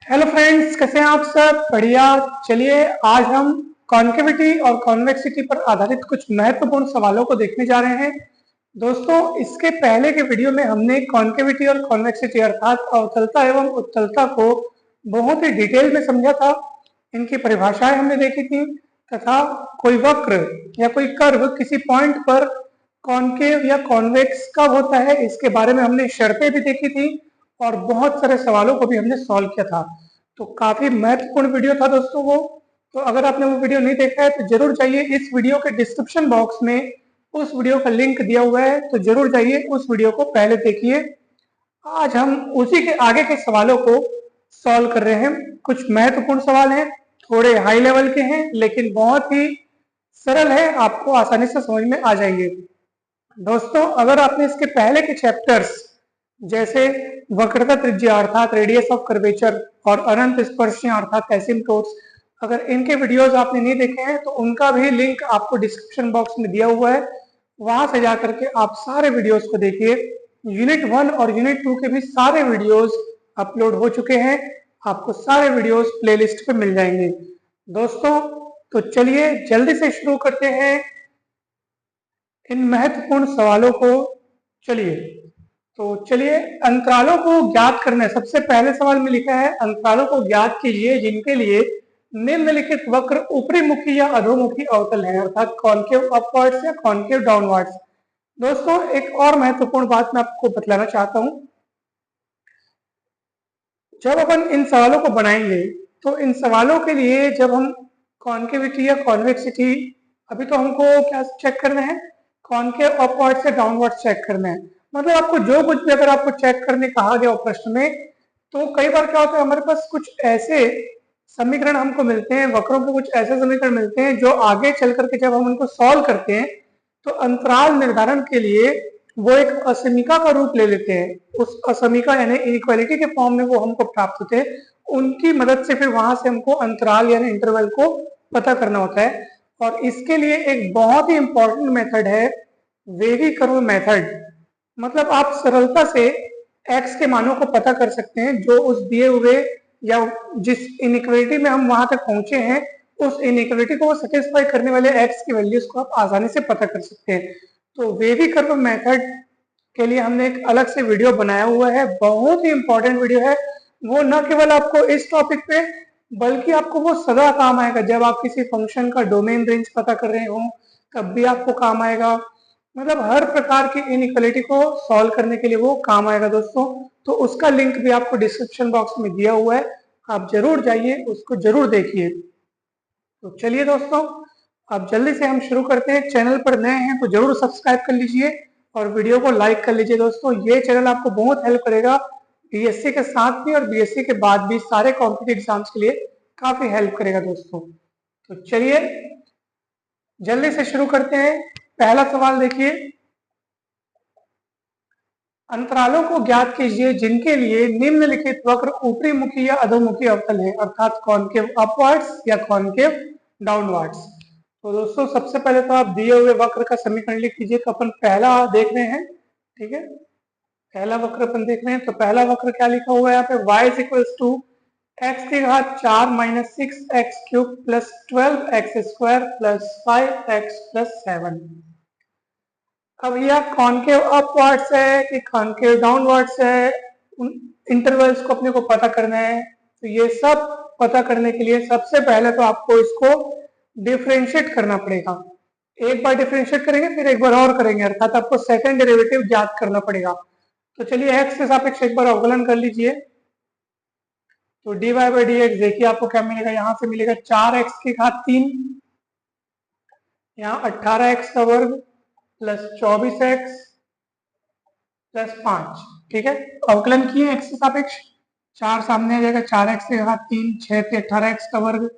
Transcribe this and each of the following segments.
Hello friends, कैसे हैं आप सब? बढ़िया। चलिए आज हम कॉन्केविटी और कॉन्वेक्सिटी पर आधारित कुछ महत्वपूर्ण सवालों को देखने जा रहे हैं। दोस्तों, इसके पहले के वीडियो में हमने कॉन्केविटी और कॉन्वेक्सिटी अर्थात अवतलता एवं उत्तलता को बहुत ही डिटेल में समझा था। इनकी परिभाषाएं हमने देखी थी तथा कोई वक्र या कोई कर्व किसी पॉइंट पर कॉन्केव या कॉन्वेक्स कब होता है इसके बारे में हमने शर्तें भी देखी थी और बहुत सारे सवालों को भी हमने सॉल्व किया था। तो काफी महत्वपूर्ण वीडियो था दोस्तों वो। तो अगर आपने वो वीडियो नहीं देखा है तो जरूर जाइए, इस वीडियो के डिस्क्रिप्शन बॉक्स में उस वीडियो का लिंक दिया हुआ है, तो जरूर जाइए उस वीडियो को पहले देखिए। आज हम उसी के आगे के सवालों को सॉल्व कर रहे हैं। कुछ महत्वपूर्ण सवाल हैं, थोड़े हाई लेवल के हैं लेकिन बहुत ही सरल है, आपको आसानी से समझ में आ जाएंगे। दोस्तों, अगर आपने इसके पहले के चैप्टर्स जैसे वक्रता त्रिज्या अर्थात रेडियस ऑफ कर्वेचर और अनंत स्पर्शियां अर्थात एसिम्प्टोट्स, अगर इनके वीडियोस आपने नहीं देखे हैं तो उनका भी लिंक आपको डिस्क्रिप्शन बॉक्स में दिया हुआ है, वहां से जाकर के आप सारे वीडियोस को देखिए। यूनिट 1 और यूनिट 2 के भी सारे वीडियोस अपलोड हो चुके हैं, आपको सारे वीडियोस प्लेलिस्ट पे मिल जाएंगे। दोस्तों, तो चलिए जल्दी से शुरू करते हैं इन महत्वपूर्ण सवालों को। चलिए अंतरालों को ज्ञात करना है। सबसे पहले सवाल में लिखा है अंतरालों को ज्ञात कीजिए जिनके लिए निम्नलिखित वक्र ऊपरी मुखी या अधोमुखी अवतल है अर्थात कॉन्केव अपवर्ड्स या कॉन्केव डाउनवर्ड्स। दोस्तों, एक और महत्वपूर्ण बात मैं आपको बतलाना चाहता हूं। जब अपन इन सवालों को बनाएंगे तो इन सवालों के लिए जब हम कॉन्केविटी या कॉन्वेक्सिटी, अभी तो हमको क्या चेक करना है, कॉन्केव अपवर्ड्स या डाउनवर्ड्स चेक करना है। मतलब आपको जो कुछ भी अगर आपको चेक करने कहा गया प्रश्न में, तो कई बार क्या होता है हमारे पास कुछ ऐसे समीकरण हमको मिलते हैं, वक्रों के कुछ ऐसे समीकरण मिलते हैं जो आगे चल करके जब हम उनको सॉल्व करते हैं तो अंतराल निर्धारण के लिए वो एक असमीका का रूप ले लेते हैं। उस असमीका यानी इनइक्वालिटी के फॉर्म में वो हमको प्राप्त होते हैं, उनकी मदद से फिर वहां से हमको अंतराल यानी इंटरवल को पता करना होता है। और इसके लिए एक बहुत ही इंपॉर्टेंट मेथड है वेवी कर्व मेथड। मतलब आप सरलता से एक्स के मानों को पता कर सकते हैं जो उस दिए हुए या जिस इनइक्वालिटी में हम वहां तक पहुंचे हैं उस इनइक्वालिटी को सेटिस्फाई करने वाले एक्स की वैल्यूज को आप आसानी से पता कर सकते हैं। तो वेवी कर्व मेथड के लिए हमने एक अलग से वीडियो बनाया हुआ है, बहुत ही इंपॉर्टेंट वीडियो है वो। न केवल आपको इस टॉपिक पे बल्कि आपको वो सदा काम आएगा जब आप किसी फंक्शन का डोमेन रेंज पता कर रहे हो, तब भी आपको काम आएगा। मतलब हर प्रकार की इनइक्वालिटी को सॉल्व करने के लिए वो काम आएगा दोस्तों। तो उसका लिंक भी आपको डिस्क्रिप्शन बॉक्स में दिया हुआ है, आप जरूर जाइए, उसको जरूर देखिए। तो चलिए दोस्तों, अब जल्दी से हम शुरू करते हैं। चैनल पर नए हैं तो जरूर सब्सक्राइब कर लीजिए और वीडियो को लाइक कर लीजिए। दोस्तों, ये चैनल आपको बहुत हेल्प करेगा बीएससी के साथ भी और बीएससी के बाद भी सारे कॉम्पिटिटिव एग्जाम्स के लिए काफी हेल्प करेगा दोस्तों। तो चलिए जल्दी से शुरू करते हैं। पहला सवाल देखिए, अंतरालों को ज्ञात कीजिए जिनके लिए निम्नलिखित वक्र ऊपरी मुखी या अधोमुखी अवतल है अर्थात कॉन्केव अपवर्ड्स या कॉन्केव डाउनवर्ड्स। तो दोस्तों, सबसे पहले तो आप दिए हुए वक्र का समीकरण लिख लीजिए। तो अपन पहला देख रहे हैं, ठीक है, पहला वक्र अपन देख रहे हैं। तो पहला वक्र क्या लिखा हुआ है यहाँ पे, y is equals to X की घात 4 minus 6x cube plus 12x square plus 5x plus 7। अब यह कॉन्केव अपवर्ड्स है कि कॉन्केव डाउनवर्ड्स है, उन इंटरवल्स को अपने को पता करना है। तो ये सब पता करने के लिए सबसे पहले तो आपको इसको डिफरेंशिएट करना पड़ेगा। एक बार डिफरेंशिएट करेंगे फिर एक बार और करेंगे, अर्थात आपको सेकंड डेरिवेटिव ज्ञात करना पड़ेगा। तो चलिए एक्स के सापेक्ष एक बार अवकलन कर लीजिए। तो dy बाई डी एक्स देखिए आपको क्या मिलेगा, यहां से मिलेगा 4x की घात 3, यहाँ 18x का वर्ग प्लस 24x प्लस 5। ठीक है, अवकलन किए एक्स के सापेक्ष, 4 सामने आ जाएगा, 4x के घात 3, 6 पे 18x का वर्ग,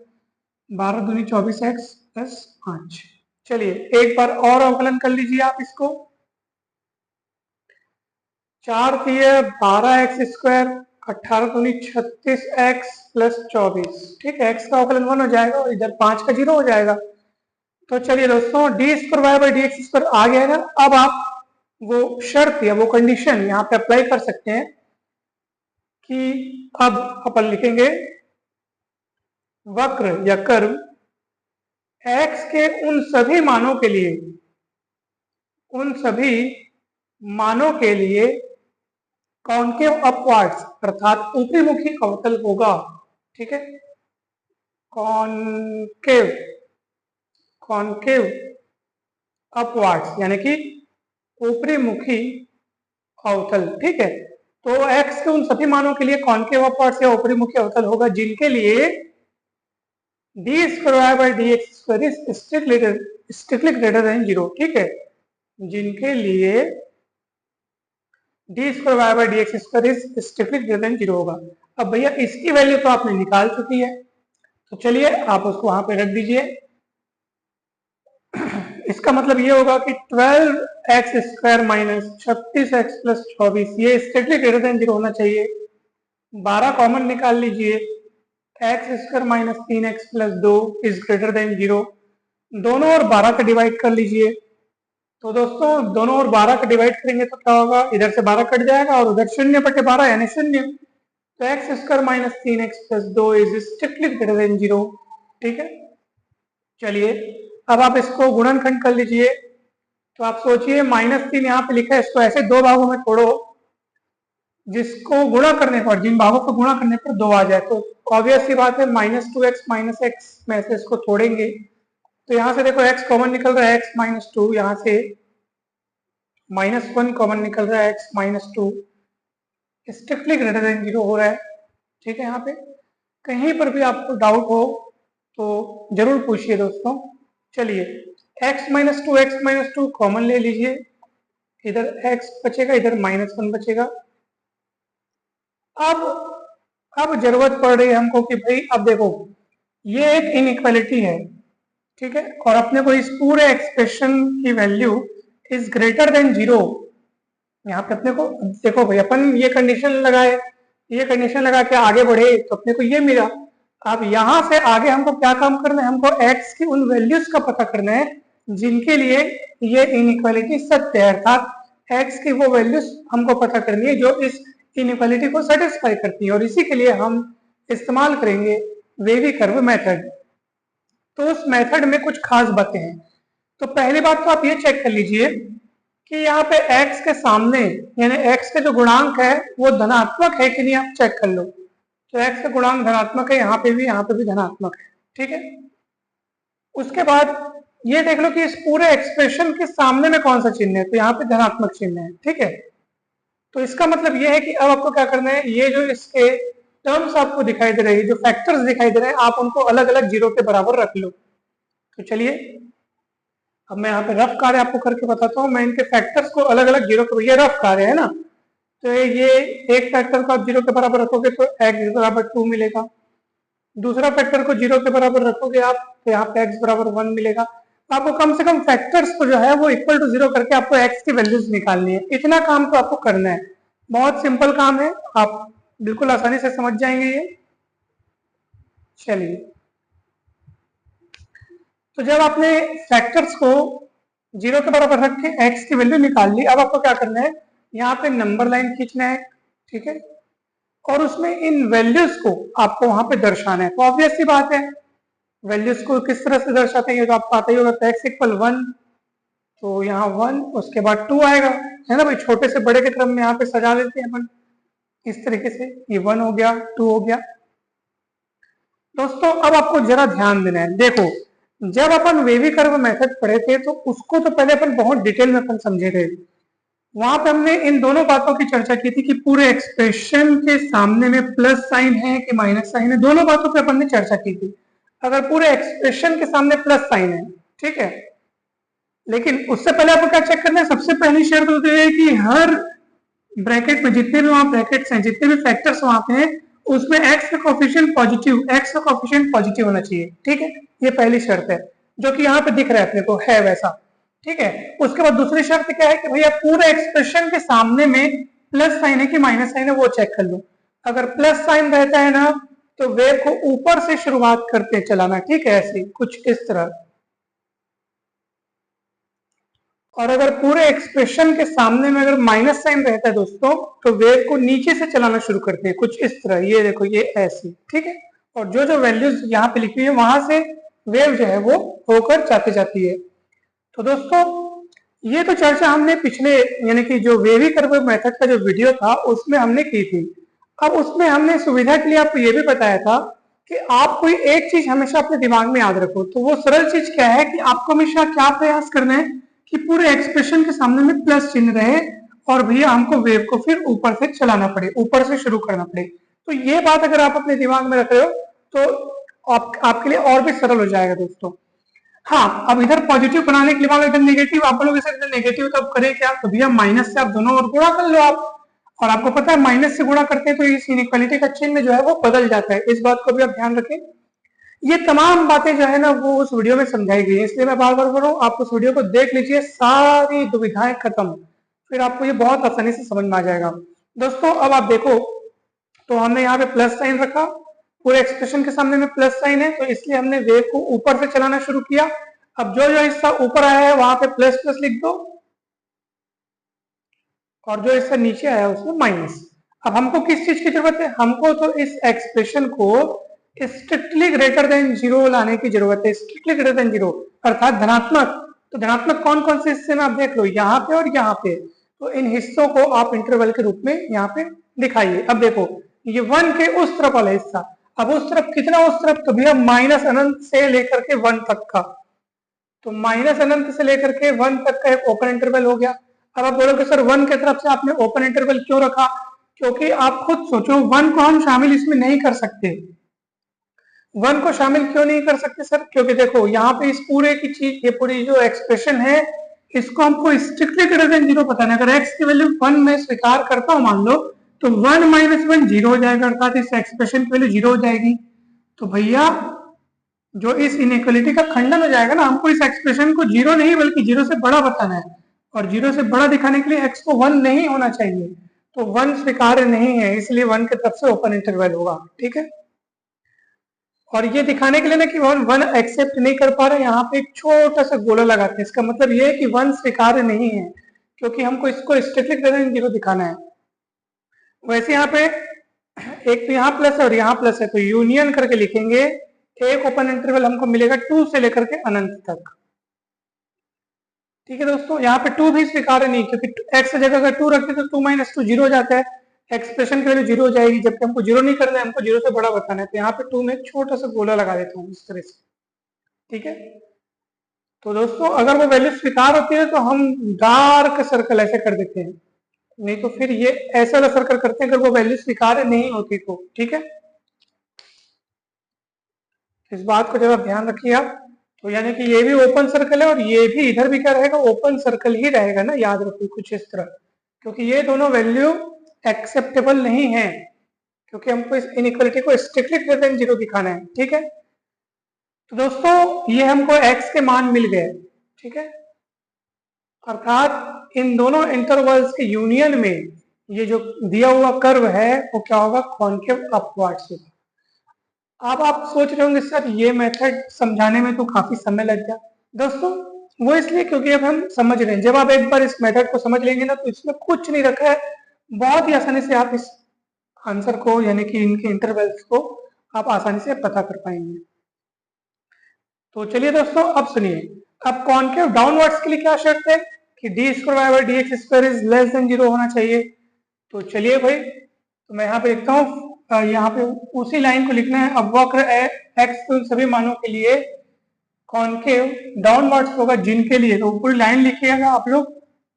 12 दूनी 24x प्लस 5। चलिए एक बार और अवकलन कर लीजिए आप इसको। 4 दिए 12x स्क्वायर, 18 दूनी 36x प्लस 24। ठीक है, x का अवकलन 1 हो जाएगा और इधर 5 का 0 हो जाएगा। तो चलिए दोस्तों, D square Y by D X square आ गया है ना। अब आप वो शर्त या वो कंडीशन यहाँ पे अप्लाई कर सकते हैं कि अब अपन लिखेंगे वक्र या कर्व x के उन सभी मानों के लिए कॉन्केव अपवार्ड्स अर्थात ऊपरी मुखी अवतल होगा। ठीक है, कॉन्केव अपवार्ड्स यानी कि ऊपरी मुखी अवतल। ठीक है, तो x के उन सभी मानों के लिए कॉन्केव अपवार्ड्स या ऊपरी मुखी अवतल होगा जिनके लिए d² dx square is strictly greater than 0। ठीक है, जिनके लिए d² dx square is strictly greater than 0 होगा। अब भैया इसकी वैल्यू तो आपने निकाल चुकी है, तो चलिए आप उसको वहां पे रख दीजिए। इसका मतलब ये होगा कि 12x² माइनस 36x प्लस 24 ये स्ट्रिक्टली ग्रेटर देन 0 होना चाहिए। 12 कॉमन निकाल लीजिए, x² minus 3x plus 2 is greater than 0। दोनों और 12 का डिवाइड कर लीजिए। तो दोस्तों दोनों और 12 का डिवाइड करेंगे तो क्या होगा, इधर से 12 कट जाएगा और उधर 0/12 यानी 0। तो x² minus 3x plus 2 is strictly greater than 0। ठीक है, चलिए अब आप इसको गुणनखंड कर लीजिए। तो आप सोचिए -3 यहाँ पे लिखा है, इसको ऐसे दो भागों में तोड़ो जिसको गुणा करने पर, जिन भागों को गुणा करने पर 2 आ जाए। तो ऑब्वियस सी बात है -2x माइनस x में से इसको तोड़ेंगे तो यहाँ से देखो x कॉमन निकल रहा है, x माइनस 2, यहाँ से -1 कॉमन निकल रहा है, x minus 2 strictly greater than 0 हो रहा है। ठीक है, यहाँ पे कहीं पर भी आपको डाउट हो तो जरूर पूछिए दोस्तों। चलिए x माइनस 2 कॉमन ले लीजिए, इधर x बचेगा, इधर -1 बचेगा। अब जरूरत पड़ रही है हमको कि भाई अब देखो ये एक इनइक्वालिटी है। ठीक है, और अपने को इस पूरे एक्सप्रेशन की वैल्यू इज ग्रेटर देन 0। यहाँ पे अपने को देखो भाई अपन ये कंडीशन लगाए, ये कंडीशन लगा के आगे बढ़े तो अपने को ये मिला। अब यहाँ से आगे हमको क्या काम करना है, हमको x की उन वैल्यूज का पता करना है जिनके लिए ये इनइक्वालिटी सत्य है, अर्थात x की वो वैल्यूज हमको पता करनी है जो इस इनइक्वालिटी को सेटिस्फाई करती है, और इसी के लिए हम इस्तेमाल करेंगे वेवी कर्व मेथड। तो उस मेथड में कुछ खास बातें हैं। तो पहली बात तो आप ये चेक कर लीजिए कि यहाँ पे x के सामने यानी x के जो गुणांक है वो धनात्मक है कि नहीं, आप चेक कर लो। तो x का गुणांक धनात्मक है, यहाँ पे भी धनात्मक है। ठीक है, उसके बाद ये देख लो कि इस पूरे एक्सप्रेशन के सामने में कौन सा चिन्ह है, तो यहाँ पे धनात्मक चिन्ह है। ठीक है, तो इसका मतलब ये है कि अब आपको क्या करना है, ये जो इसके टर्म्स आपको दिखाई दे रही है, जो फैक्टर्स दिखाई दे रहे हैं, आप उनको अलग अलग 0 के बराबर रख लो। तो चलिए अब मैं यहाँ पे रफ कार्य आपको करके बताता हूँ। मैं इनके फैक्टर्स को अलग अलग 0 के, ये रफ कार्य है ना, तो ये एक फैक्टर को आप 0 के बराबर रखोगे तो x बराबर 2 मिलेगा। दूसरा फैक्टर को 0 के बराबर रखोगे आप तो यहाँ पे x बराबर 1 मिलेगा। आपको कम से कम फैक्टर्स को जो है वो इक्वल टू 0 करके आपको x की वैल्यूज निकालनी है। इतना काम तो आपको करना है, बहुत सिंपल काम है, आप बिल्कुल आसानी से समझ जाएंगे ये। चलिए, तो जब आपने फैक्टर्स को 0 के बराबर रख के x की वैल्यू निकाल ली, अब आपको क्या करना है, यहाँ पे नंबर लाइन खींचना है। ठीक है, और उसमें इन वैल्यूज को आपको वहां पे दर्शाना है। तो ऑब्वियस सी बात है वैल्यूज को किस तरह से दर्शाते हैं तो आपको आता ही होगा। तो x इक्वल 1, तो यहाँ 1, उसके बाद 2 आएगा, है ना भाई, छोटे से बड़े के क्रम में यहाँ पे सजा लेते हैं अपन इस तरीके से। ये 1 हो गया, 2 हो गया। दोस्तों अब आपको जरा ध्यान देना है, देखो जब अपन वेवी कर्व मेथड पढ़े थे तो उसको तो पहले अपन बहुत डिटेल में अपन समझे थे। वहां पे हमने इन दोनों बातों की चर्चा की थी कि पूरे एक्सप्रेशन के सामने में प्लस साइन है कि माइनस साइन है, दोनों बातों पे अपन ने चर्चा की थी। अगर पूरे एक्सप्रेशन के सामने प्लस साइन है, ठीक है, लेकिन उससे पहले आपको क्या चेक करना है, सबसे पहली शर्त होती है कि हर ब्रैकेट में जितने भी वहां ब्रैकेट्स हैं, जितने भी फैक्टर्स वहां पे हैं, उसमें x का कोफिशिएंट पॉजिटिव होना चाहिए। ठीक है, ये पहली शर्त है जो कि यहाँ पे दिख रहा है अपने को है वैसा। ठीक है, उसके बाद दूसरी शर्त क्या है कि भैया पूरे एक्सप्रेशन के सामने में प्लस साइन है कि माइनस साइन है वो चेक कर लो। अगर प्लस साइन रहता है ना तो वेव को ऊपर से शुरुआत करते चलाना। ठीक है, ऐसे कुछ इस तरह। और अगर पूरे एक्सप्रेशन के सामने में अगर माइनस साइन रहता है दोस्तों, तो वेव को नीचे से चलाना शुरू करते हैं कुछ इस तरह, ये देखो ये ऐसी, ठीक है। और जो जो वैल्यूज यहाँ पे लिखी हुई है वहां से वेव जो है वो होकर जाती जाती है। तो दोस्तों ये तो चर्चा हमने पिछले यानी कि जो वेवी कर्व मेथड का जो वीडियो था उसमें हमने की थी। अब उसमें हमने सुविधा के लिए आपको ये भी बताया था कि आप कोई एक चीज हमेशा अपने दिमाग में याद रखो। तो वो सरल चीज क्या है कि आपको हमेशा क्या प्रयास करना है कि पूरे एक्सप्रेशन के सामने में प्लस चिन्ह रहे और भैया हमको वेव को फिर ऊपर से चलाना पड़े, ऊपर से शुरू करना पड़े। तो ये बात अगर आप अपने दिमाग में रख रहे हो तो आपके लिए और भी सरल हो जाएगा दोस्तों। हाँ, अब इधर पॉजिटिव बनाने के लिए मान लो इधर नेगेटिव, आप बोलोगे सर इधर नेगेटिव तो अब करें क्या? तो भैया माइनस से आप दोनों ओर गुणा कर लो आप। और आपको पता है माइनस से गुणा करते हैं तो इस इनइक्वालिटी का चिन्ह जो है वो बदल जाता है, इस बात को भी आप ध्यान रखें। ये तमाम बातें जो है ना वो उस वीडियो में समझाई गई है, इसलिए मैं बार बार बोल रहा हूँ आप उस वीडियो को देख लीजिए, सारी दुविधाएं खत्म, फिर आपको ये बहुत आसानी से समझ में आ जाएगा। दोस्तों अब आप देखो, तो हमने यहाँ पे प्लस साइन रखा, पूरे एक्सप्रेशन के सामने में प्लस साइन है, तो इसलिए हमने वेव को ऊपर से चलाना शुरू किया। अब जो जो हिस्सा ऊपर आया है वहां पे प्लस प्लस लिख दो और जो हिस्सा नीचे आया है उसमें माइनस। अब हमको किस चीज की जरूरत है? हमको तो इस एक्सप्रेशन को स्ट्रिक्टली ग्रेटर देन जीरो लाने की जरूरत है, स्ट्रिक्टली ग्रेटर देन जीरो अर्थात धनात्मक। तो धनात्मक कौन कौन से हिस्से में आप देख लो, यहाँ पे और यहाँ पे। तो इन हिस्सों को आप इंटरवल के रूप में यहाँ पे दिखाइए। अब देखो ये 1 के उस तरफ वाला हिस्सा, अब उस तरफ कितना, उस तरफ तो भैया माइनस अनंत से लेकर के 1 तक का, तो माइनस अनंत से लेकर के 1 तक का एक ओपन इंटरवल हो गया। अब आप बोलोगे सर 1 की तरफ से आपने ओपन इंटरवल क्यों रखा? क्योंकि आप खुद सोचो 1 को हम शामिल इसमें नहीं कर सकते। 1 को शामिल क्यों नहीं कर सकते सर? क्योंकि देखो यहाँ पे इस पूरे की चीज, ये पूरी जो एक्सप्रेशन है इसको हमको स्ट्रिक्टली ग्रेटर देन जीरो बताना है। अगर x की वैल्यू 1 में स्वीकार करता हूं मान लो, तो 1 माइनस 1 जीरो हो जाएगा, अर्थात इस एक्सप्रेशन की वैल्यू जीरो हो जाएगी। तो भैया जो इस इनइक्वालिटी का खंडन हो जाएगा ना, हमको इस एक्सप्रेशन को जीरो नहीं बल्कि जीरो से बड़ा बताना है, और जीरो से बड़ा दिखाने के लिए x को 1 नहीं होना चाहिए, तो 1 स्वीकार्य नहीं है, इसलिए 1 की तरफ से ओपन इंटरवल होगा, ठीक है। और ये दिखाने के लिए ना कि 1 एक्सेप्ट नहीं कर पा रहे, यहाँ पे एक छोटा सा गोला लगाते हैं, इसका मतलब ये है कि 1 स्वीकार्य नहीं है, क्योंकि हमको इसको स्ट्रिक्टली ग्रेटर देन जीरो दिखाना है। वैसे यहाँ पे एक तो यहाँ प्लस है और यहाँ प्लस है, तो यूनियन करके लिखेंगे, एक ओपन इंटरवल हमको मिलेगा 2 से लेकर के अनंत तक, ठीक है दोस्तों। यहाँ पे 2 भी स्वीकार्य नहीं, क्योंकि x जगह अगर 2 रखते तो 2 माइनस 2 जीरो हो जाता है, एक्सप्रेशन की वैल्यू जीरो हो जाएगी, जबकि हमको जीरो नहीं करना है, हमको जीरो से बड़ा बताना है। तो यहाँ पे 2 में छोटा सा गोला लगा देता हूँ इस तरह से, ठीक है। तो दोस्तों अगर वो वैल्यू स्वीकार होती है तो हम डार्क सर्कल ऐसे कर देते हैं, नहीं तो फिर ये ऐसा वाला सर्कल करते हैं अगर वो वैल्यू स्वीकार्य नहीं होती तो, ठीक है। इस बात को जब आप ध्यान रखिए आप, तो यानी कि ये भी ओपन सर्कल है और ये भी इधर भी क्या रहेगा, ओपन सर्कल ही रहेगा ना, याद रखिए कुछ इस तरह, क्योंकि ये दोनों वैल्यू एक्सेप्टेबल नहीं है, क्योंकि हमको इस इनइक्वालिटी को स्ट्रिक्टली ग्रेटर देन जीरो दिखाना है, ठीक है। तो दोस्तों ये हमको x के मान मिल गए, ठीक है, अर्थात इन दोनों इंटरवल्स के यूनियन में ये जो दिया हुआ कर्व है वो क्या होगा, कॉनकेव अपवर्ड्स होगा। अब आप सोच रहे होंगे सर ये मेथड समझाने में तो काफी समय लग गया। दोस्तों वो इसलिए क्योंकि अब हम समझ रहे हैं, जब आप एक बार इस मेथड को समझ लेंगे ना तो इसमें कुछ नहीं रखा है, बहुत ही आसानी से आप इस आंसर को यानी कि इनके इंटरवल्स को आप आसानी से पता कर पाएंगे। तो चलिए दोस्तों अब सुनिए, अब कॉनकेव डाउनवर्ड्स के लिए क्या शर्त है कि D square by D X square is less than zero होना चाहिए। तो चलिए भाई, तो मैं यहाँ पे लिखता हूँ, यहाँ पे उसी लाइन को लिखना है। अब वक्र एक्स के उन सभी मानों के लिए कॉनकेव डाउनवर्ड्स होगा जिनके लिए, तो पूरी लाइन लिखिएगा आप लोग,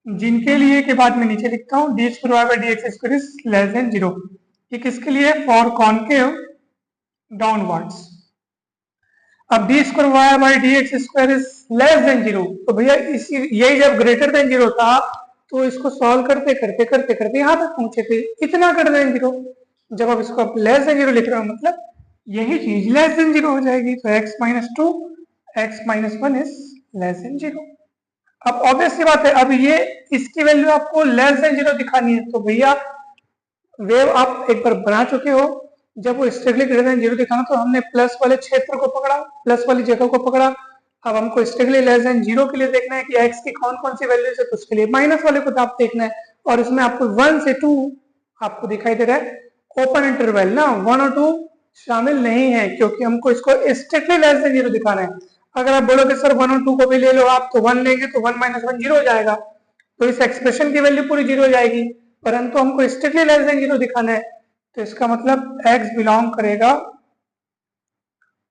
जिनके लिए के बाद में नीचे लिखता हूँ D square by D X square is less than zero. ये किसके लिए? For concave downwards. अब D square by D X square is less than zero, तो भैया इसी यही जब ग्रेटर देन जीरो था तो इसको सॉल्व करते करते करते करते यहाँ तक पहुंचे थे, इतना ग्रेटर देन जीरो। जब आप इसको लेस देन जीरो लिख रहे हो मतलब यही चीज लेस देन जीरो हो जाएगी, तो x minus two x minus one is less than zero. अब ऑब्वियस सी बात है, अब ये इसकी वैल्यू आपको लेस देन जीरो दिखानी है, तो भैया वेव आप एक बार बना चुके हो, जब वो स्ट्रिक्टली ग्रेटर देन जीरो दिखाना तो हमने प्लस वाले क्षेत्र को पकड़ा, प्लस वाली जगह को पकड़ा। अब हमको स्ट्रिक्टली लेस देन 0 के लिए देखना है कि x की कौन कौन सी वैल्यूज है, तो उसके लिए माइनस वाले को तो आप देखना है, और इसमें आपको 1 से 2 आपको दिखाई दे रहा है ओपन इंटरवल ना, 1 और 2 शामिल नहीं है क्योंकि हमको इसको स्ट्रिक्टली लेस देन 0 दिखाना है। अगर आप बोलोगे सर 1 और 2 को भी ले लो आप, तो 1 लेंगे तो 1 माइनस 1 0 हो जाएगा, तो इस एक्सप्रेशन की वैल्यू पूरी 0 हो जाएगी, परंतु हमको स्ट्रिक्टली लेस देन 0 दिखाना है, तो इसका मतलब x बिलोंग करेगा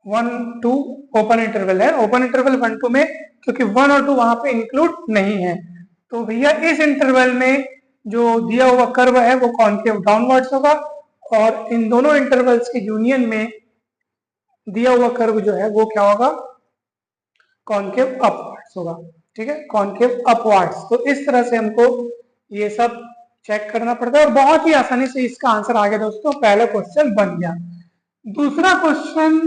1 2 ओपन इंटरवल है, ओपन इंटरवल 1 2 में, क्योंकि 1 और 2 वहां पे इंक्लूड नहीं है। तो भैया इस इंटरवल में जो दिया हुआ कर्व है वो कॉनकेव डाउनवर्ड्स होगा, और इन दोनों इंटरवल्स के यूनियन में दिया हुआ कर्व जो है वो क्या होगा, कॉनकेव अपवर्ड्स होगा। ठीक है, कॉनकेव अपवर्ड्स। तो इस तरह से हमको ये सब चेक करना पड़ता है, और बहुत ही आसानी से इसका आंसर आ गया दोस्तों, पहला क्वेश्चन बन गया। दूसरा क्वेश्चन,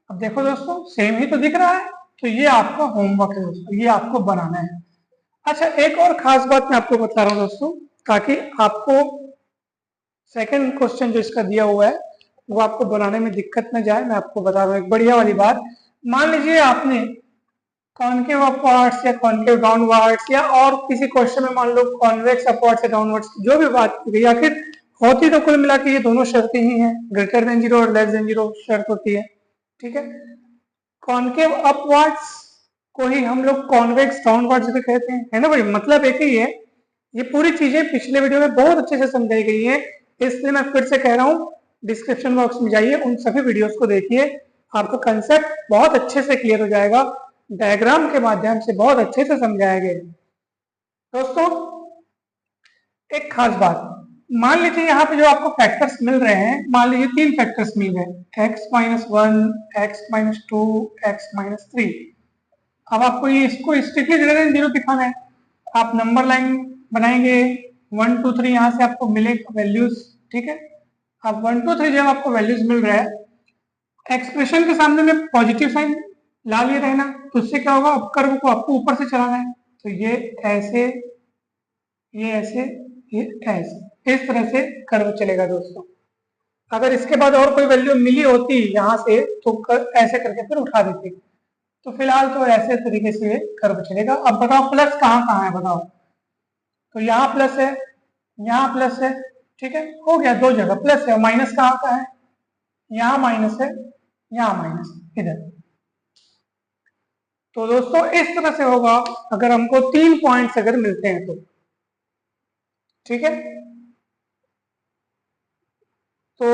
अब देखो दोस्तों सेम ही तो दिख रहा है, तो ये आपका होमवर्क है दोस्तों, ये आपको बनाना है। अच्छा, एक और खास बात मैं आपको बता रहा हूँ दोस्तों, ताकि आपको सेकंड क्वेश्चन जो इसका दिया हुआ है वो आपको बनाने में दिक्कत न जाए, मैं आपको बता रहा हूँ एक बढ़िया वाली बात। मान लीजिए आपने कॉनकेव अपवर्ड्स या कॉनकेव डाउनवर्ड्स, या और किसी क्वेश्चन में मान लो कॉन्वेक्स अपवर्ड्स या डाउनवर्ड्स, जो भी बात की गई, आखिर होती तो कुल मिला के ये दोनों शर्तें ही हैं, ग्रेटर देन 0 और लेस देन 0 शर्त होती है। ठीक है, कॉनकेव अपवर्ड्स को ही हम लोग कॉन्वेक्स डाउनवर्ड्स भी कहते हैं, है ना भाई, मतलब एक ही है। ये पूरी चीजें पिछले वीडियो में बहुत अच्छे से समझाई गई है, इसलिए मैं फिर से कह रहा हूँ, डिस्क्रिप्शन बॉक्स में जाइए, उन सभी वीडियोस को देखिए, आपका कंसेप्ट बहुत अच्छे से क्लियर हो जाएगा, डायग्राम के माध्यम से बहुत अच्छे से समझाया गया है। दोस्तों एक खास बात, मान लीजिए यहाँ पे जो आपको फैक्टर्स मिल रहे हैं, मान लीजिए 3 फैक्टर्स मिल गए, x minus 1, x minus 2, x minus 3। अब आपको ये इसको स्ट्रिक्टली ग्रेटर देन 0 दिखाना है, आप नंबर लाइन बनाएंगे 1 2 3, यहाँ से आपको मिलेगा वैल्यूज। ठीक है, अब 1 2 3 जब आपको वैल्यूज मिल रहा है, एक्सप्रेशन के सामने में पॉजिटिव साइन ला लिए रहना, तो उससे क्या होगा, अब कर्व को आपको ऊपर से चलाना है, तो ये ऐसे, ये ऐसे, ये ऐसे, इस तरह से कर्व चलेगा दोस्तों। अगर इसके बाद और कोई वैल्यू मिली होती यहाँ से, तो ऐसे करके फिर उठा देती, तो फिलहाल तो ऐसे तरीके से कर्व चलेगा। अब बताओ प्लस कहाँ कहाँ है, बताओ, तो यहाँ प्लस है, यहाँ प्लस है, ठीक है, हो गया, 2 जगह प्लस है, माइनस कहाँ का है, यहाँ माइनस है, यहाँ माइनस इधर। तो दोस्तों इस तरह से होगा अगर हमको 3 पॉइंट्स अगर मिलते हैं तो। ठीक है, तो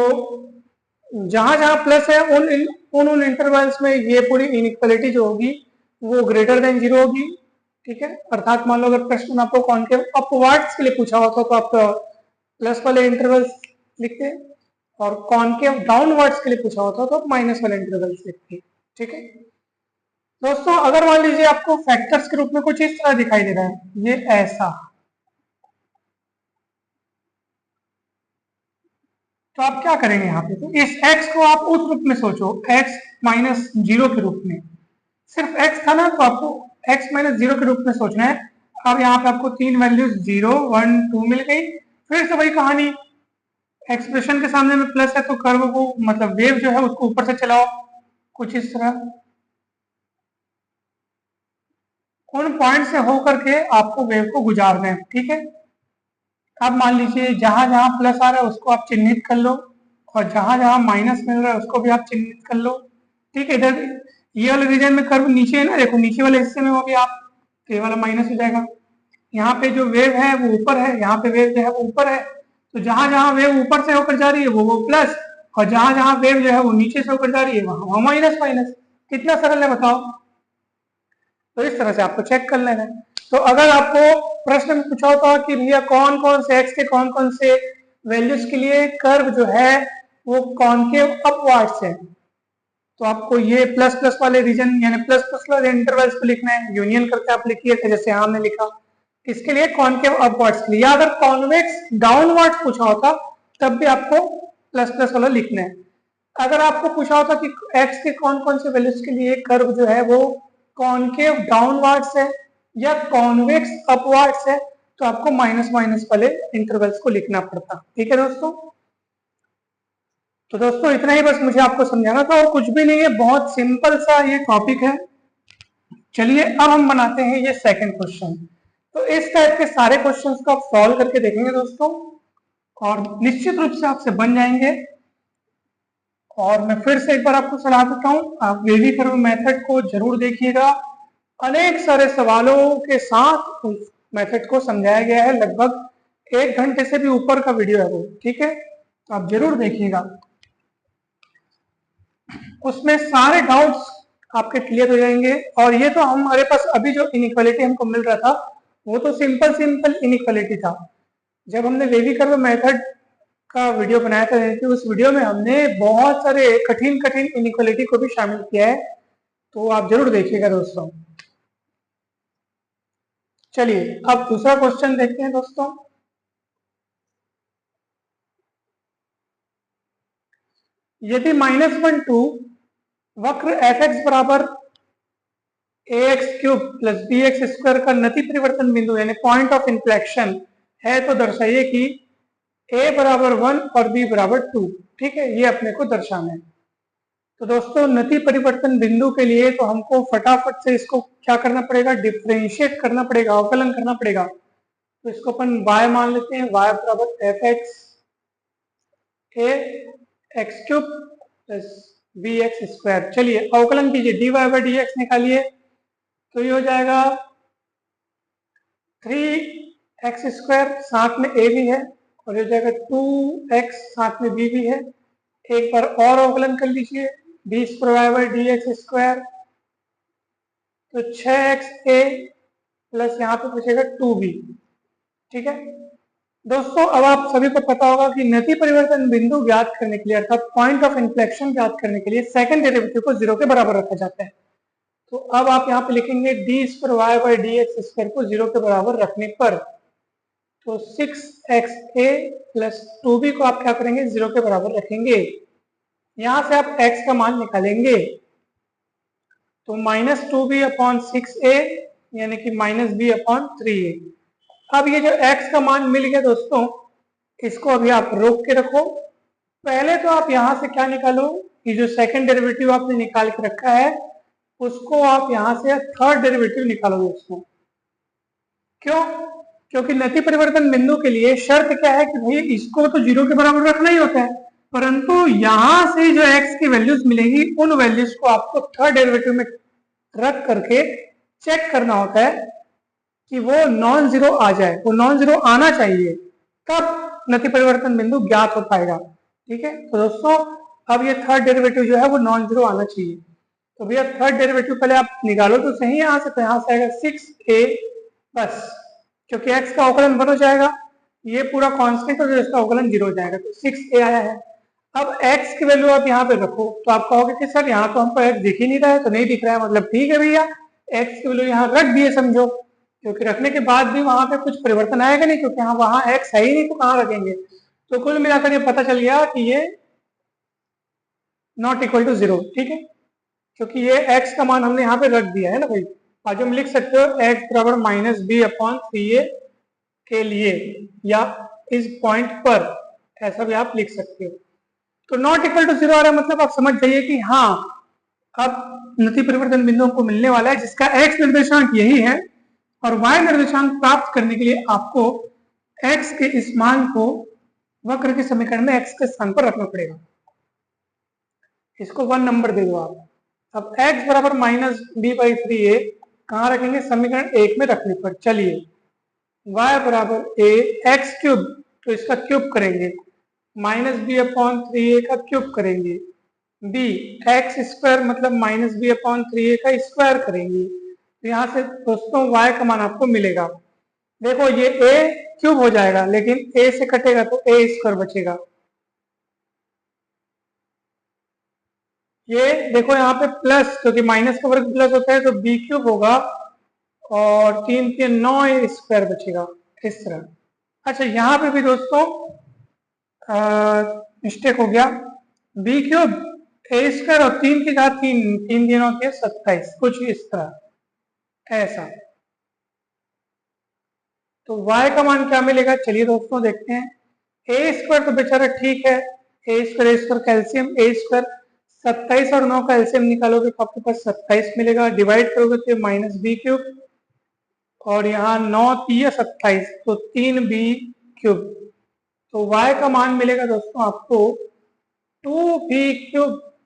जहां जहां प्लस है उन इंटरवल्स में ये पूरी इनइक्वालिटी जो होगी वो ग्रेटर देन 0 होगी। ठीक है, अर्थात मान लो अगर प्रश्न आपको कॉनकेव अपवर्ड्स के लिए पूछा होता तो आप प्लस वाले इंटरवल्स लिखते, और कॉनकेव डाउनवर्ड्स के लिए पूछा होता तो आप माइनस वाले इंटरवल्स लिखते। ठीक है दोस्तों, अगर मान लीजिए आपको फैक्टर्स के रूप में कुछ इस तरह दिखाई दे रहा है, ये ऐसा, तो आप क्या करेंगे यहाँ पे, तो इस x को आप उस रूप में सोचो, x माइनस 0 के रूप में, सिर्फ x था ना, तो आपको x माइनस 0 के रूप में सोचना है। अब यहाँ पे आपको 3 वैल्यूज 0 1 2 मिल गई, फिर से वही कहानी, एक्सप्रेशन के सामने में प्लस है तो कर्व को, मतलब वेव जो है उसको ऊपर से चलाओ, कुछ इस तरह, उन पॉइंट से होकर के आपको वेव को गुजारना है। ठीक है, अब मान लीजिए जहां जहां प्लस आ रहा है उसको आप चिन्हित कर लो, और जहां जहां माइनस मिल रहा है उसको भी आप चिन्हित कर लो। ठीक है, इधर ये वाले रीजन में कर्व नीचे है ना, देखो नीचे वाले हिस्से में हो गया आप, तो ये वाला माइनस हो जाएगा। यहाँ पे जो वेव है वो ऊपर है, यहाँ पे वेव जो है वो ऊपर है, तो जहां जहां वेव ऊपर से होकर जा रही है वो प्लस, और जहां जहां वेव जो है वो नीचे से होकर जा रही है वहां माइनस माइनस। कितना सरल है बताओ, तो इस तरह से आपको चेक कर लेना है। तो अगर आपको प्रश्न में पूछा होता कि भैया कौन कौन से x के कौन कौन से वैल्यूज के लिए कर्व जो है वो कॉनकेव अपवर्ड्स है, तो आपको ये प्लस प्लस वाले रीजन यानी प्लस प्लस वाले इंटरवल्स को लिखना है, यूनियन करके आप लिखिए, जैसे हमने लिखा इसके लिए कॉनकेव अपवर्ड्स के लिए, या अगर कॉन्वेक्स डाउनवर्ड्स पूछा होता तब भी आपको प्लस प्लस वाला लिखना है। अगर आपको पूछा होता कि x के कौन कौन से वैल्यूज के लिए कर्व जो है वो कॉनकेव डाउनवर्ड्स है या कॉन्वेक्स अपवर्ड्स है, तो आपको माइनस माइनस वाले इंटरवल्स को लिखना पड़ता। ठीक है दोस्तों, तो दोस्तों इतना ही बस मुझे आपको समझाना था, और कुछ भी नहीं है, बहुत सिंपल सा ये टॉपिक है, चलिए अब हम बनाते हैं ये सेकंड क्वेश्चन। तो इस टाइप के सारे क्वेश्चंस को आप सॉल्व करके देखेंगे दोस्तों, और निश्चित रूप से आपसे बन जाएंगे। और मैं फिर से एक बार आपको सलाह देता हूँ, आप वेवी कर्व मेथड को जरूर देखिएगा। अनेक सारे सवालों के साथ उस मेथड को समझाया गया है, लगभग 1 घंटे से भी ऊपर का वीडियो है वो, ठीक है, तो आप जरूर देखिएगा। उसमें सारे डाउट्स आपके क्लियर हो जाएंगे। और ये तो हमारे पास अभी जो इनइक्वालिटी हमको मिल रहा था वो तो सिंपल इनइक्वालिटी था। जब हमने वेवी कर्व मेथड का वीडियो बनाया था कि उस वीडियो में हमने बहुत सारे कठिन इनइक्वालिटी को भी शामिल किया है, तो आप जरूर देखिएगा दोस्तों। चलिए अब दूसरा क्वेश्चन देखते हैं दोस्तों। यदि -1 2 वक्र एफ एक्स बराबर ax³ + bx² का नति परिवर्तन बिंदु यानी पॉइंट ऑफ इन्फ्लेक्शन है, तो दर्शाइए कि a बराबर 1 और b बराबर 2। ठीक है, ये अपने को दर्शाना है। तो दोस्तों नति परिवर्तन बिंदु के लिए तो हमको फटाफट से इसको क्या करना पड़ेगा, डिफ्रेंशिएट करना पड़ेगा, अवकलन करना पड़ेगा। तो इसको अपन y मान लेते हैं, y बराबर F x a x³ + bx²। चलिए अवकलन कीजिए, dy/dx निकालिए, तो ये हो जाएगा 3x², साथ में a भी है, और ये हो जाएगा 2x, साथ में b भी है। एक बार और अवकलन कर लीजिए, d² तो 6xa प्लस यहाँ पे बचेगा 2b। ठीक है दोस्तों, अब आप सभी को पता होगा कि नति परिवर्तन बिंदु ज्ञात करने के लिए अर्थात पॉइंट ऑफ इन्फ्लेक्शन ज्ञात करने के लिए सेकंड डेरिवेटिव को 0 के बराबर रखा जाता है। तो अब आप यहाँ पे लिखेंगे d²y/dx² को 0 के बराबर रखने पर, तो 6xa प्लस 2b को आप क्या करेंगे, 0 के बराबर रखेंगे। यहां से आप x का मान निकालेंगे, तो -2b/6a यानी कि -b/3a। अब ये जो x का मान मिल गया दोस्तों, इसको अभी आप रोक के रखो। पहले तो आप यहां से क्या निकालो, ये जो सेकंड डेरिवेटिव आपने निकाल के रखा है उसको आप यहां से थर्ड डेरिवेटिव निकालो दोस्तों। क्यों? क्योंकि नति परिवर्तन बिंदु के लिए शर्त क्या है कि भाई इसको तो 0 के बराबर रखना ही होता है, परंतु यहां से जो x की वैल्यूज मिलेगी उन वैल्यूज को आपको थर्ड डेरिवेटिव में रख करके चेक करना होता है कि वो नॉन जीरो आ जाए, वो नॉन जीरो आना चाहिए, तब नति परिवर्तन बिंदु ज्ञात हो पाएगा। ठीक है, तो दोस्तों अब ये थर्ड डेरिवेटिव जो है वो नॉन जीरो आना चाहिए। तो भैया थर्ड डेरिवेटिव पहले आप निकालो तो सही, यहां से, तो यहां से आएगा 6a बस, क्योंकि x का अवकलन 1 हो जाएगा, ये पूरा कांस्टेंट और इसका अवकलन 0 हो जाएगा, तो 6a आया है। अब x की वैल्यू आप यहाँ पे रखो, तो आप कहोगे कि सर यहाँ तो हमको x दिख ही नहीं रहा है, तो नहीं दिख रहा है मतलब ठीक है भैया, x की वैल्यू यहाँ रख दिए समझो, क्योंकि रखने के बाद भी वहां पे कुछ परिवर्तन आएगा नहीं, क्योंकि यहाँ वहां x है ही नहीं, तो कहाँ रखेंगे। तो कुल मिलाकर ये पता चल गया कि ये नॉट इक्वल टू 0। ठीक है, क्योंकि ये x का मान हमने यहाँ पे रख दिया है ना भाई। आज हम लिख सकते हो x बराबर -b/3a के लिए, या इस पॉइंट पर, ऐसा भी आप लिख सकते हो। तो नॉट इक्वल टू 0 आ रहा है, मतलब आप समझ जाइए कि हाँ अब नति परिवर्तन बिंदुओं को मिलने वाला है जिसका x निर्देशांक यही है, और y निर्देशांक प्राप्त करने के लिए आपको x के इस मान को वक्र के समीकरण में x के स्थान पर रखना पड़ेगा। इसको 1 नंबर दे दो आप। अब x बराबर -b/3a कहाँ रखेंगे, समीकरण 1 में रखने पर। चलिए y बराबर a x³, तो इसका क्यूब करेंगे, -b/3a का क्यूब करेंगे, b x² मतलब -b/3a का स्क्वायर करेंगे। तो यहाँ से दोस्तों y का मान आपको मिलेगा। देखो ये a क्यूब हो जाएगा, लेकिन a से कटेगा तो a² बचेगा। ये देखो यहाँ पे प्लस, क्योंकि माइनस का वर्ग प्लस होता है, तो b³ होगा, और 3 के 9a² बचेगा इस तरह। अच्छा यहाँ पे भी दोस्तों मिस्टेक हो गया, b³ a² और 3 की घात 3 दिनों के 27, कुछ इस तरह ऐसा। तो y का मान क्या मिलेगा, चलिए दोस्तों देखते हैं। a² तो बेचारा ठीक है, a² कैल्शियम, a² 27 और 9 का एलसीएम निकालोगे तो आपके पास 27 मिलेगा, डिवाइड करोगे तो -b³ और यहाँ 9 3 27 तो 3b³। तो y का मान मिलेगा दोस्तों आपको 2b³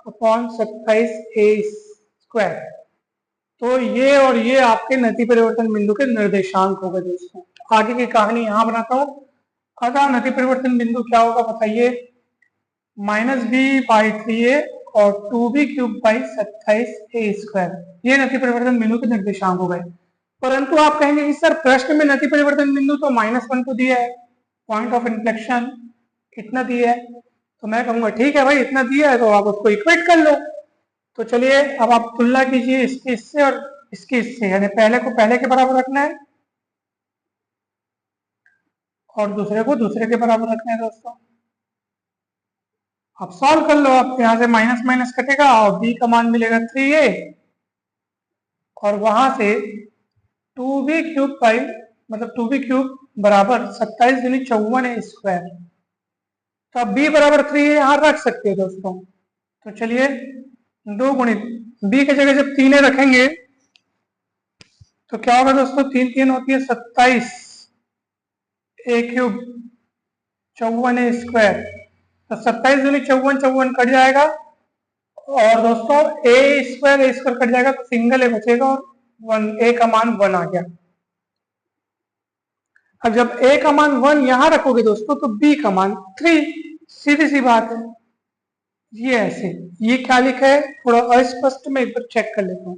अपॉन 27a²। तो ये और ये आपके नति परिवर्तन बिंदु के निर्देशांक होगा दोस्तों। आगे की कहानी यहाँ बनाता हूँ। अतः नति परिवर्तन बिंदु क्या होगा बताइए, -b/3a और 2b³/27a²। ये नति परिवर्तन बिंदु के निर्देशांक हो गए। परंतु आप कहेंगे कि सर प्रश्न में नति परिवर्तन बिंदु तो -1 को दिया है, पॉइंट ऑफ इन्फ्लेक्शन इतना दिया है, तो मैं कहूंगा ठीक है भाई इतना दिया है तो आप उसको इक्वेट कर लो। तो चलिए अब आप तुलना कीजिए इसके इससे और इसके इससे, यानी पहले को पहले के बराबर रखना है और दूसरे को दूसरे के बराबर रखना है दोस्तों। आप सॉल्व कर लो, आप यहां से माइनस माइनस कटेगा और b का मान मिलेगा 3a और वहां से 2b³ मतलब 2b³ बराबर 27 दूनी 54a²। तो आप b बराबर 3a यहां रख सकते हो दोस्तों। तो चलिए 2 गुणित b की जगह जब 3a रखेंगे तो क्या होगा दोस्तों, 3 3 होती है 27, a³ 54a²। तो 27 दूनी 54, 54 कट जाएगा और दोस्तों a² कट जाएगा तो सिंगल a बचेगा और a का मान 1 आ गया। अब जब a का मान 1 यहां रखोगे दोस्तों तो b का मान 3, सीधी सी बात है। ये ऐसे, ये क्या लिखा है थोड़ा अस्पष्ट, में एक बार चेक कर लेता हूँ।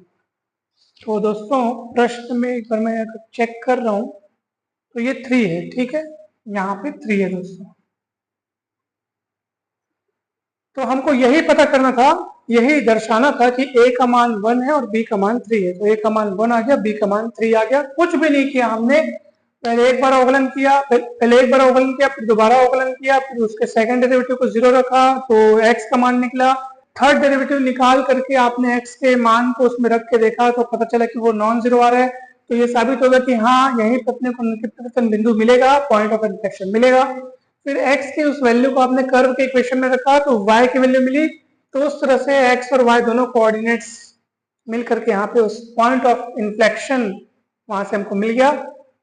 तो दोस्तों प्रश्न में एक बार मैं चेक कर रहा हूं तो ये 3 है, ठीक है, यहाँ पे 3 है दोस्तों। तो हमको यही पता करना था, यही दर्शाना था कि a का मान 1 है और b का मान 3 है। तो a का मान 1 आ गया, b का मान 3 आ गया। कुछ भी नहीं किया हमने, पहले एक बार अवकलन किया, फिर दोबारा अवकलन किया, फिर उसके सेकंड डेरिवेटिव को 0 रखा तो x का मान निकला। थर्ड डेरिवेटिव निकाल करके आपने x के मान को उसमें रख के देखा तो पता चला कि वो नॉन जीरो आ रहा है। तो ये साबित होगा कि हाँ यहीं पर अपने को नति परिवर्तन बिंदु मिलेगा, पॉइंट ऑफ इन्फ्लेक्शन मिलेगा। फिर x की उस वैल्यू को आपने कर्व के इक्वेशन में रखा तो y की वैल्यू मिली। तो उस तरह से x और y दोनों कोऑर्डिनेट्स मिल करके यहाँ पे उस पॉइंट ऑफ इन्फ्लेक्शन वहां से हमको मिल गया।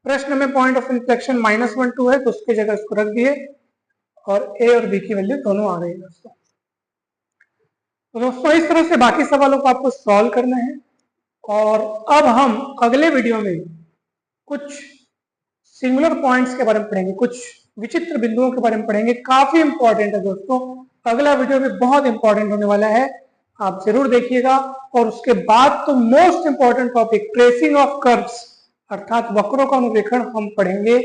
प्रश्न में पॉइंट ऑफ इन्फ्लेक्शन -1 2 है तो उसकी जगह उसको रख दिए और a और b की वैल्यू दोनों आ गई दोस्तों। तो दोस्तों इस तरह से बाकी सवालों को आपको सॉल्व करना है। और अब हम अगले वीडियो में कुछ सिंगुलर पॉइंट्स के बारे में पढ़ेंगे, कुछ विचित्र बिंदुओं के बारे में पढ़ेंगे। काफी इंपॉर्टेंट है दोस्तों, अगला वीडियो भी बहुत इंपॉर्टेंट होने वाला है, आप जरूर देखिएगा। और उसके बाद तो most important topic tracing of curves अर्थात वक्रों का अनुरेखण हम पढ़ेंगे।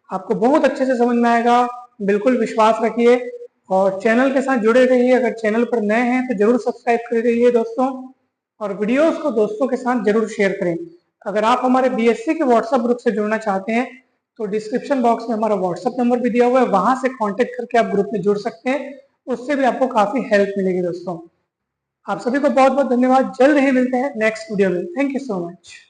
आपको बहुत अच्छे से समझ में आएगा, बिल्कुल विश्वास रखिए और चैनल के साथ जुड़े रहिए। अगर चैनल पर नए हैं तो जरूर सब्सक्राइब कर रहिए दोस्तों और वीडियोस को दोस्तों के साथ जरूर शेयर करें। अगर आप हमारे बीएससी के व्हाट्सएप ग्रुप से जुड़ना चाहते हैं तो डिस्क्रिप्शन बॉक्स में हमारा व्हाट्सएप नंबर भी दिया हुआ है, वहां से कांटेक्ट करके आप ग्रुप में जुड़ सकते हैं, उससे भी आपको काफी हेल्प मिलेगी दोस्तों। आप सभी को बहुत बहुत धन्यवाद, जल्द ही मिलते हैं नेक्स्ट वीडियो में। Thank you so much.